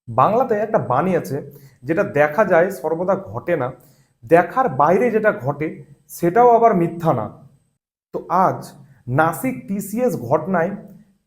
বাংলাতে একটা বাণী আছে, যেটা দেখা যায় সর্বদা ঘটে না, দেখার বাইরে যেটা ঘটে সেটাও আবার মিথ্যা না। তো আজ নাসিক টিসিএস ঘটনায়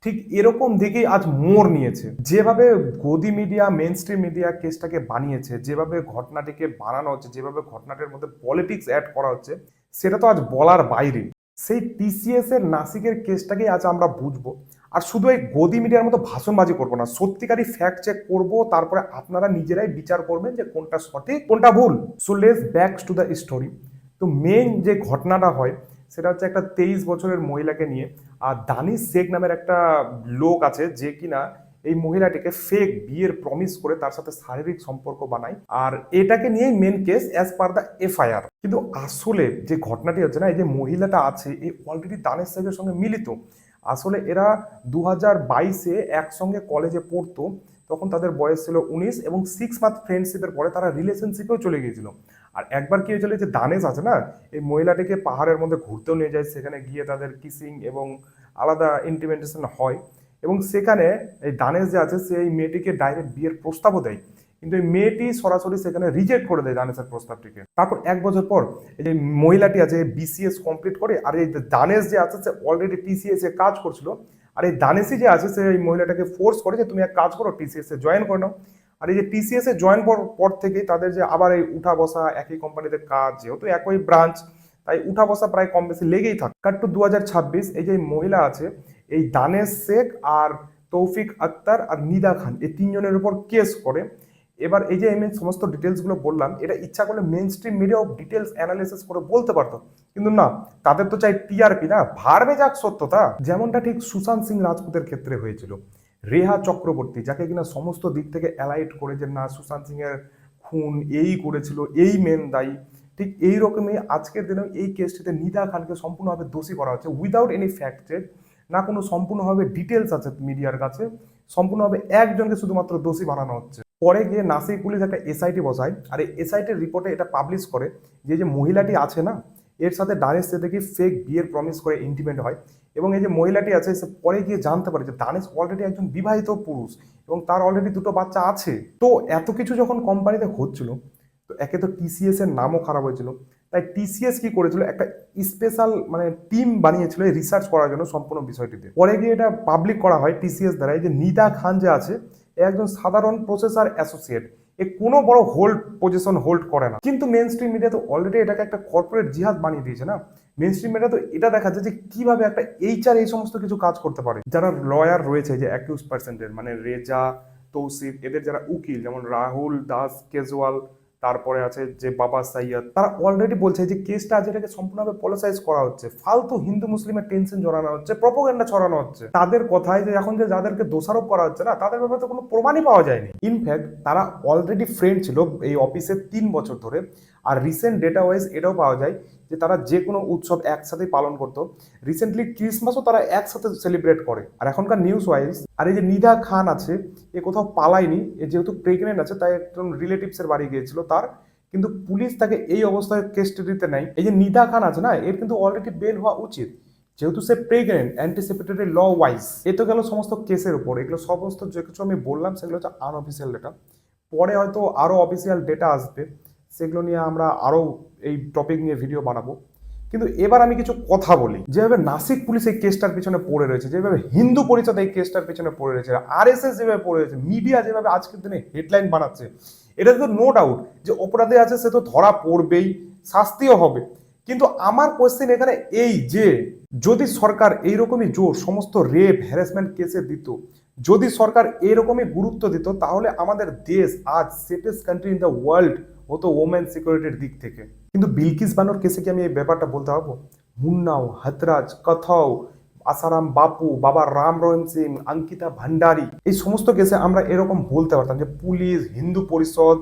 ঠিক এরকম দিকেই আজ মোড় নিয়েছে। যেভাবে গদি মিডিয়া, মেন স্ট্রিম মিডিয়া কেসটাকে বানিয়েছে, যেভাবে ঘটনাটিকে বানানো হচ্ছে, যেভাবে ঘটনাটির মধ্যে পলিটিক্স অ্যাড করা হচ্ছে, সেটা তো আজ বলার বাইরে। সেই টিসিএস এর নাসিকের কেসটাকেই আজ আমরা বুঝবো। আর শুধু এই গদি মিডিয়ার মতো ভাষণবাজি করবো না, সত্যিকারই ফ্যাক্ট চেক করব, তারপরে আপনারা নিজেরাই বিচার করবেন যে কোনটা সঠিক কোনটা ভুল। So let's back to the story. তো মেন যে ঘটনাটা হয় সেটা হচ্ছে একটা 23 বছরের মহিলাকে নিয়ে। আর দানিশ শেখ নামের একটা লোক আছে, যে কিনা এই মহিলাটিকে ফেক বিয়ের প্রমিস করে তার সাথে শারীরিক সম্পর্ক বানায়। আর এটাকে নিয়েই main case as per the FIR. কিন্তু আসলে যে ঘটনাটি হচ্ছে না, এই যে মহিলাটা আছে এই অলরেডি দানিশ শেখের সঙ্গে মিলিত। আসলে এরা 2022-এ একসঙ্গে কলেজে পড়তো। তখন তাদের বয়স ছিল 19 এবং 6 মান্থ ফ্রেন্ডশিপের পরে তারা রিলেশনশিপেও চলে গিয়েছিল। আর একবার কি হয়েছিল, যে দানেশ আছে না, এই মহিলাটিকে পাহাড়ের মধ্যে ঘুরতেও নিয়ে যায়, সেখানে গিয়ে তাদের কিসিং এবং আলাদা ইন্টিমেন্টেশন হয়। এবং সেখানে এই দানেশ যে আছে সে এই মেয়েটিকে ডাইরেক্ট বিয়ের প্রস্তাবও দেয়, কিন্তু এই মেয়েটি সরাসরি সেখানে রিজেক্ট করে দেয় দানেশের প্রস্তাবটিকে। তারপর 1 বছর পর এই যে মহিলাটি আছে বিসিএস কমপ্লিট করে, আর এই দানেশ যে আছে সে অলরেডি টিসিএস এ কাজ করছিল। আর এই দানেশই যে আছে সে এই মহিলাটাকে ফোর্স করে যে তুমি এক কাজ করো, টিসিএস এ জয়েন করে নাও। আর এই যে টিসিএস এ জয়েন পর থেকেই তাদের যে আবার এই উঠা বসা, একই কোম্পানিতে কাজ, যেহেতু একই ব্রাঞ্চ, তাই উঠা বসা প্রায় কম বেশি লেগেই থাকে। কাট টু 2026, এই যে মহিলা আছে এই দানেশ শেখ আর তৌফিক আক্তার আর নিদা খান, এই তিনজনের উপর কেস করে। এবার এই যে আমি সমস্ত ডিটেলসগুলো বললাম, এটা ইচ্ছা করলে মেন স্ট্রিম মিডিয়াও ডিটেলস অ্যানালিসিস করে বলতে পারতো, কিন্তু না, তাদের তো চাই টিআরপি, না ভাড়বে যাক সত্যতা। যেমনটা ঠিক সুশান্ত সিং রাজপুতের ক্ষেত্রে হয়েছিল। রেহা চক্রবর্তী, যাকে কিনা সমস্ত দিক থেকে অ্যালাইট করে যে না সুশান্ত সিং এর খুন এই করেছিল, এই মেন দায়ী, ঠিক এইরকমই আজকের দিনে এই কেসটিতে নিদা খানকে সম্পূর্ণভাবে দোষী করা হচ্ছে উইদাউট এনি ফ্যাক্ট চেক। না কোনো সম্পূর্ণভাবে ডিটেলস আছে মিডিয়ার কাছে, সম্পূর্ণভাবে একজনকে শুধুমাত্র দোষী বানানো হচ্ছে। পরে গিয়ে নাসিক পুলিশ একটা এসআইটি বসায়, আর এই এসআইটির রিপোর্টে এটা পাবলিশ করে যে যে মহিলাটি আছে না, এর সাথে দানেশ দেখি ফেক বিয়ের প্রমিস করে ইন্টিমেট হয়। এবং এই যে মহিলাটি আছে সে পরে গিয়ে জানতে পারে যে দানেশ অলরেডি একজন বিবাহিত পুরুষ এবং তার অলরেডি দুটো বাচ্চা আছে। তো এত কিছু যখন কোম্পানিতে হচ্ছিল, তো একে তো টিসিএস এর নামও খারাপ হয়েছিল। তাই টিসিএস কি করেছিল, একটা স্পেশাল মানে টিম বানিয়েছিল রিসার্চ করার জন্য সম্পূর্ণ বিষয়টিতে। পরে গিয়ে এটা পাবলিক করা হয় টিসিএস দ্বারা। এই যে নিদা খান যে আছে এ একজন সাধারণ প্রসেসর অ্যাসোসিয়েট, এ কোনো বড় পজিশন হোল্ড করে না। কিন্তু মেন স্ট্রিম মিডিয়া তো অলরেডি এটাকে একটা কর্পোরেট জিহাদ বানিয়ে দিয়েছে না। মেন স্ট্রিম মিডিয়া তো এটা দেখাচ্ছে যে কিভাবে একটা এইচআর এই সমস্ত কিছু কাজ করতে পারে। যারা লয়ার রয়েছে যে অ্যাকিউজ পার্সেন্টের, মানে রেজা, তৌসিফ, এদের যারা উকিল যেমন রাহুল দাস কেজওয়াল, তারপরে আছে যে বাবা সাইয়াদ, তারা অলরেডি বলছে যে কেসটা আছে এটাকে সম্পূর্ণভাবে পলিসাইজ করা হচ্ছে, ফালতু হিন্দু মুসলিমের টেনশন জড়ানো হচ্ছে, প্রপোগান্ডা ছড়ানো হচ্ছে। তাদের কথায় যে এখন যে যাদেরকে দোষারোপ করা হচ্ছে না, তাদের ব্যাপারে তো কোনো প্রমাণই পাওয়া যায়নি। ইনফ্যাক্ট তারা অলরেডি ফ্রেন্ড ছিল এই অফিসে 3 বছর ধরে। আর রিসেন্ট ডেটা ওয়াইজ এটাও পাওয়া যায় যে তারা যে কোনো উৎসব একসাথে পালন করতো। রিসেন্টলি ক্রিসমাসও তারা একসাথে সেলিব্রেট করে। আর এখনকার নিউজ ওয়াইজ আর এই যে নিদা খান আছে এ কোথাও পালায়নি, এ যেহেতু প্রেগনেন্ট আছে তাই একজন রিলেটিভস এর বাড়ি গিয়েছিল তার, কিন্তু পুলিশ তাকে এই অবস্থায় কেস্টাডিতে নেয়। এই যে নিদা খান আছে না, এর কিন্তু অলরেডি বেল হওয়া উচিত, যেহেতু সে প্রেগনেন্ট অ্যান্টিসিপেটরি ল ওয়াইজ। এ তো গেল সমস্ত কেসের উপর। এগুলো সমস্ত যে কিছু আমি বললাম সেগুলো হচ্ছে আনঅফিসিয়াল ডেটা। পরে হয়তো আরো অফিসিয়াল ডেটা আসবে, সেগুলো নিয়ে আমরা আরো এই টপিক নিয়ে ভিডিও বানাবো। কিন্তু এবার আমি কিছু কথা বলি, যেভাবে নাসিক পুলিশ এই কেসটার পিছনে পড়ে রয়েছে, যেভাবে হিন্দু পরিষদ এই কেসটার পিছনে পড়ে রয়েছে, আরএসএস যেভাবে পড়ে রয়েছে, মিডিয়া যেভাবে আজকের দিনে হেডলাইন বানাচ্ছে, এটা তো নো ডাউট যে অপরাধী আছে সে তো ধরা পড়বেই, শাস্তিও হবে। কিন্তু আমার কোয়েশ্চেন এখানে এই যে যদি সরকার এইরকমই জোর সমস্ত রেপ হ্যারাসমেন্ট কেসে দিত, যদি সরকার এরকমই গুরুত্ব দিত, তাহলে আমাদের দেশ আজ safest country in the world হতো ওমেন সিকিউরিটির দিক থেকে। কিন্তু বিলকিস বানোর কেসে কি আমি এই ব্যাপারটা বলতে পারবো? মুন্নাও, হাতরাজ, কথাও, আসারাম বাপু, বাবা রাম রহিম সিং, অঙ্কিতা ভান্ডারী, এই সমস্ত কেসে আমরা এরকম বলতে পারতাম যে পুলিশ, হিন্দু পরিষদ,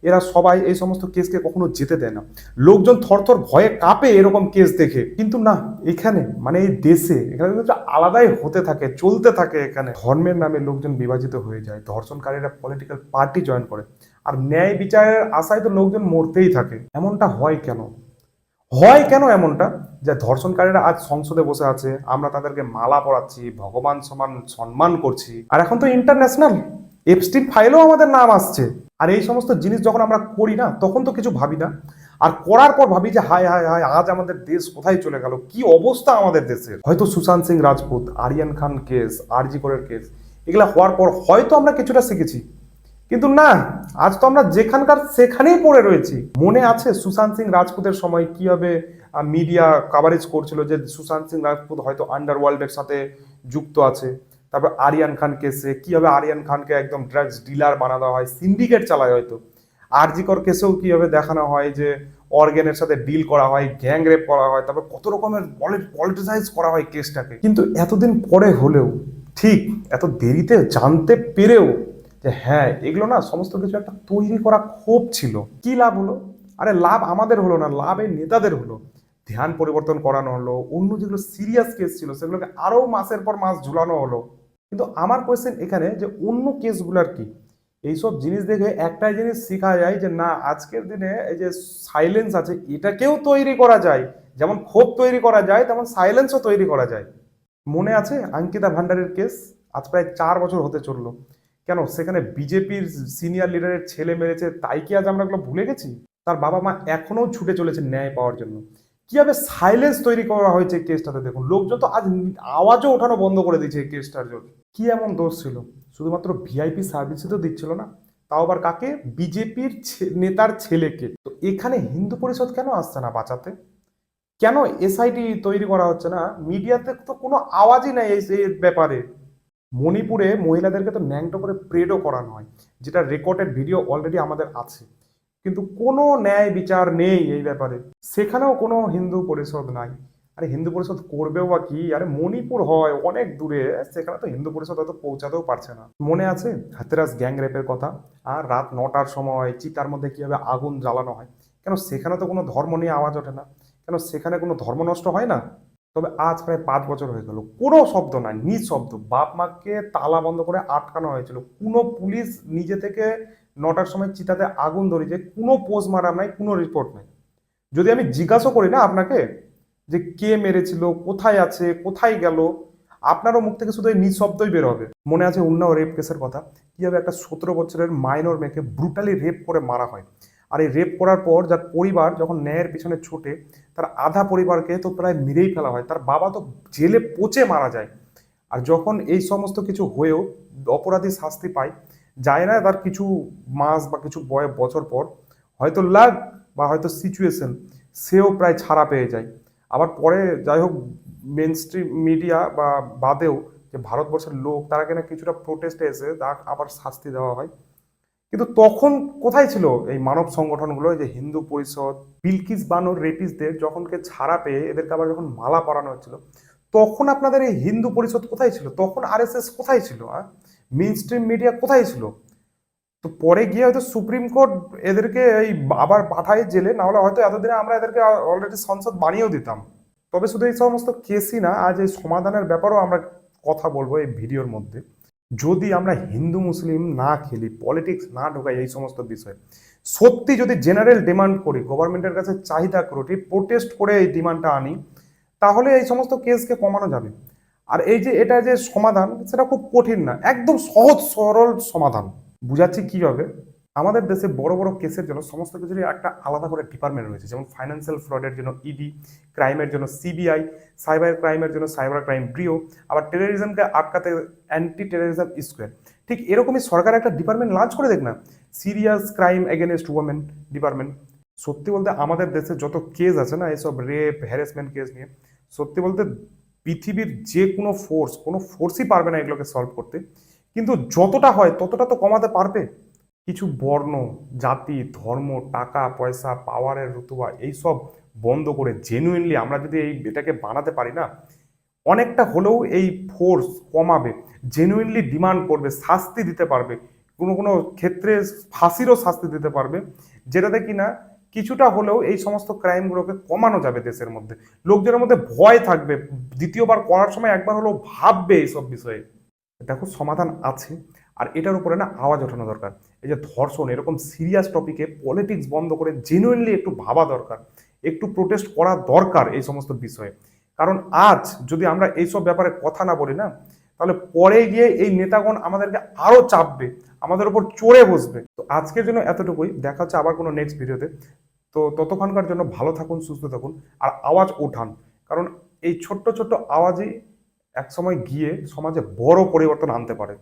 এরা সবাই এই সমস্ত কেসকে কখনো যেতে দেয় না। লোকজন থরথর ভয়ে কাঁপে এরকম কেস দেখে। কিন্তু না, এখানে মানে এই দেশে এখানে আলাদাই হতে থাকে, চলতে থাকে। এখানে ধর্মের নামে লোকজন বিভাজিত হয়ে যায়, ধর্ষণকারীরা পলিটিক্যাল পার্টি জয়েন করে, আর ন্যায় বিচারের আশায় তো লোকজন মরতেই থাকে। এমনটা হয় কেন? হয় কেন এমনটা যে ধর্ষণকারীরা আজ সংসদে বসে আছে, আমরা তাদেরকে মালা পরাচ্ছি, ভগবান সমান সম্মান করছি, আর এখন তো ইন্টারন্যাশনাল এপস্টিন ফাইলেও আমাদের নাম আসছে। আর এই সমস্ত জিনিস যখন আমরা করি না, তখন তো কিছু ভাবি না, আর করার পর ভাবি যে হায় হায় হায়, আজ আমাদের দেশ কোথায় চলে গেল, কি অবস্থা আমাদের দেশের। হয়তো সুশান্ত সিং রাজপুত, আরিয়ান খান কেস, আরজি করের কেস, এগুলা হওয়ার পর হয়তো আমরা কিছুটা শিখেছি, কিন্তু না, আজ তো আমরা যেখানকার সেখানেই পড়ে রয়েছি। মনে আছে সুশান্ত সিং রাজপুতের সময় কিভাবে মিডিয়া কাভারেজ করছিল যে সুশান্ত সিং রাজপুত হয়তো আন্ডারওয়ার্ল্ডের সাথে যুক্ত আছে। তারপর আরিয়ান খান কেসে কিভাবে আরিয়ান খানকে একদম ড্রাগস ডিলার বানা দেওয়া হয়, সিন্ডিকেট চালায় হয়তো। আরজিকর কেসেও কিভাবে দেখানো হয় যে অর্গ্যানের সাথে ডিল করা হয়, গ্যাং রেপ করা হয়, তারপর কত রকমের পলিটিসাইজ করা হয় কেসটাকে। কিন্তু এতদিন পরে হলেও, ঠিক এত দেরিতে জানতে পেরেও যে হ্যাঁ, এগুলো না সমস্ত কিছু একটা তৈরি করা ক্ষোভ ছিল। কি লাভ হলো? আরে লাভ আমাদের হলো না, লাভ এই নেতাদের হলো। ধ্যান পরিবর্তন করানো হলো, অন্য যেগুলো সিরিয়াস কেস ছিল সেগুলোকে আরো মাসের পর মাস ঝুলানো হলো। কিন্তু আমার কোয়েশ্চেন এখানে যে অন্য কেসগুলোর কি? এইসব জিনিস দেখে একটাই জিনিস শেখা যায় যে না, আজকের দিনে এই যে সাইলেন্স আছে এটাকেও তৈরি করা যায়। যেমন ক্ষোভ তৈরি করা যায়, তেমন সাইলেন্সও তৈরি করা যায়। মনে আছে অঙ্কিতা ভান্ডারের কেস? আজ প্রায় 4 বছর হতে চললো। কেন সেখানে বিজেপির সিনিয়র লিডারের ছেলে মেরেছে, তাই কি আজ আমরা এগুলো ভুলে গেছি? তার বাবা মা এখনো ছুটে চলেছে ন্যায় পাওয়ার জন্য। কিভাবে সাইলেন্স তৈরি করা হয়েছে এই কেসটাতে দেখুন। লোকজন তো আজ আওয়াজও ওঠানো বন্ধ করে দিয়েছে এই কেসটার জন্য। কি এমন দোষ ছিল? শুধুমাত্র ভিআইপি সার্ভিসই তো দিচ্ছিল না, তাও আবার কাকে? বিজেপির নেতার ছেলেকে। তো এখানে হিন্দু পরিষদ কেন আসছে না বাঁচাতে? কেন এসআইটি তৈরি করা হচ্ছে না? মিডিয়াতে তো কোনো আওয়াজই নাই এই ব্যাপারে। মণিপুরে মহিলাদেরকে তো ন্যাংটো করে প্রেডও করানো হয়, যেটা রেকর্ডেড ভিডিও অলরেডি আমাদের আছে, কিন্তু কোনো ন্যায় বিচার নেই এই ব্যাপারে। সেখানেও কোনো হিন্দু পরিষদ নাই। আরে হিন্দু পরিষদ করবেও বা কি? আরে মণিপুর হয় অনেক দূরে, সেখানে তো হিন্দু পরিষদ হয়তো পৌঁছাতেও পারছে না। মনে আছে হাতেরাস গ্যাং রেপের কথা? আর রাত 9টার সময় চিতার মধ্যে কিভাবে আগুন জ্বালানো হয়? কেন সেখানে তো কোনো ধর্ম নিয়ে আওয়াজ ওঠে না? কেন সেখানে কোনো ধর্ম নষ্ট হয় না? তবে আজ প্রায় 5 বছর হয়ে গেল, কোনো শব্দ নাই, নিঃশব্দ। বাপ মাকে তালা বন্ধ করে আটকানো হয়েছিল, কোনো পুলিশ নিজে থেকে 9টার সময় চিতাতে আগুন ধরিয়েছে, কোনো পোস্টমার্টম নাই, কোনো রিপোর্ট নাই। যদি আমি জিজ্ঞাসা করি না আপনাকে যে কে মেরেছিল, কোথায় আছে, কোথায় গেল, আপনারও মুখ থেকে শুধু এই নিঃশব্দই বের হবে। মনে আছে উন্নাও রেপ কেসের কথা? কিভাবে একটা 17 বছরের মাইনর মেয়েকে ব্রুটালি রেপ করে মারা হয়। আর এই রেপ করার পর যার পরিবার যখন ন্যায়ের পিছনে ছুটে, তার আধা পরিবারকে তো প্রায় মেরেই ফেলা হয়, তার বাবা তো জেলে পচে মারা যায়। আর যখন এই সমস্ত কিছু হয়েও অপরাধী শাস্তি পায়, যায় না তার কিছু মাস বা কিছু বছর পর, হয়তো লাক বা হয়তো সিচুয়েশন, সেও প্রায় ছাড়া পেয়ে যায়। আবার পরে যাই হোক, মেন স্ট্রিম মিডিয়া বা বাদেও যে ভারতবর্ষের লোক, তারা কিনা কিছুটা প্রোটেস্টে এসে তার আবার শাস্তি দেওয়া হয়। কিন্তু তখন কোথায় ছিল এই মানব সংগঠনগুলো? এই যে হিন্দু পরিষদ, বিলকিস বানোর রেপিসদের যখনকে ছাড়া পেয়ে এদেরকে আবার যখন মালা পরানো হচ্ছিল, তখন আপনাদের এই হিন্দু পরিষদ কোথায় ছিল? তখন আরএসএস কোথায় ছিল? মেইন স্ট্রিম মিডিয়া কোথায় ছিল? তো পরে গিয়ে হয়তো সুপ্রিম কোর্ট এদেরকে এই আবার পাঠায় জেলে, না হলে হয়তো এতদিনে আমরা এদেরকে অলরেডি সংসদ বানিয়েও দিতাম। তবে শুধু এই সমস্ত কেসই না, আজ এই সমাধানের ব্যাপারেও আমরা কথা বলবো এই ভিডিওর মধ্যে। যদি আমরা হিন্দু মুসলিম না খেলি, পলিটিক্স না ঢোকাই এই সমস্ত বিষয়ে, সত্যি যদি জেনারেল ডিমান্ড করি, গভর্নমেন্টের কাছে চাহিদা করি, প্রোটেস্ট করে এই ডিমান্ডটা আনি, তাহলে এই সমস্ত কেসকে কমানো যাবে। আর এই যে এটা যে সমাধান, সেটা খুব কঠিন না, একদম সহজ সরল সমাধান। বুঝাচ্ছি কিভাবে। আমাদের দেশে বড় বড় কেসের জন্য সমস্ত কিছুরই একটা আলাদা করে ডিপার্টমেন্ট রয়েছে। যেমন ফাইন্যান্সিয়াল ফ্রডের জন্য ইডি, ক্রাইমের জন্য সিবিআই, সাইবার ক্রাইমের জন্য সাইবার ক্রাইম ব্রিও, আবার টেরোরিজমকে আটকাতে অ্যান্টি টেরোরিজম স্কোয়াড। ঠিক এরকমই সরকার একটা ডিপার্টমেন্ট লঞ্চ করে দেখ না, serious crime against women department. সত্যি বলতে আমাদের দেশে যত কেস আছে না এইসব রেপ হ্যারাসমেন্ট কেস নিয়ে, সত্যি বলতে পৃথিবীর যে কোনো ফোর্সই পারবে না এগুলোকে সলভ করতে। কিন্তু যতটা হয় ততটা তো কমাতে পারবে। কিছু বর্ণ, জাতি, ধর্ম, টাকা পয়সা, পাওয়ারের রুতবা এইসব বন্ধ করে জেনুইনলি আমরা যদি এটাকে বানাতে পারি না, অনেকটা হলেও এই ফোর্স কমাবে, জেনুইনলি ডিমান্ড করবে, শাস্তি দিতে পারবে, কোনো কোনো ক্ষেত্রে ফাঁসিরও শাস্তি দিতে পারবে, যেটাতে কিনা কিছুটা হলেও এই সমস্ত ক্রাইমগুলোকে কমানো যাবে দেশের মধ্যে। লোকজনের মধ্যে ভয় থাকবে, দ্বিতীয়বার করার সময় একবার হলেও ভাববে এইসব বিষয়ে। দেখো সমাধান আছে, আর এটার উপরে না আওয়াজ ওঠানো দরকার। এই যে ধর্ষণ, এরকম সিরিয়াস টপিকে পলিটিক্স বন্ধ করে জেনুইনলি একটু ভাবা দরকার, একটু প্রোটেস্ট করা দরকার এই সমস্ত বিষয়ে। কারণ আজ যদি আমরা এইসব ব্যাপারে কথা না বলি না, তাহলে পরে গিয়ে এই নেতাগণ আমাদেরকে আরো চাপবে, আমাদের ওপর চড়ে বসবে। তো আজকের জন্য এতটুকুই, দেখা হচ্ছে আবার কোনো নেক্সট ভিডিওতে। তো ততক্ষণকার জন্য ভালো থাকুন, সুস্থ থাকুন, আর আওয়াজ ওঠান, কারণ এই ছোট্ট ছোট্ট আওয়াজই একসময় গিয়ে সমাজে বড় পরিবর্তন আনতে পারে।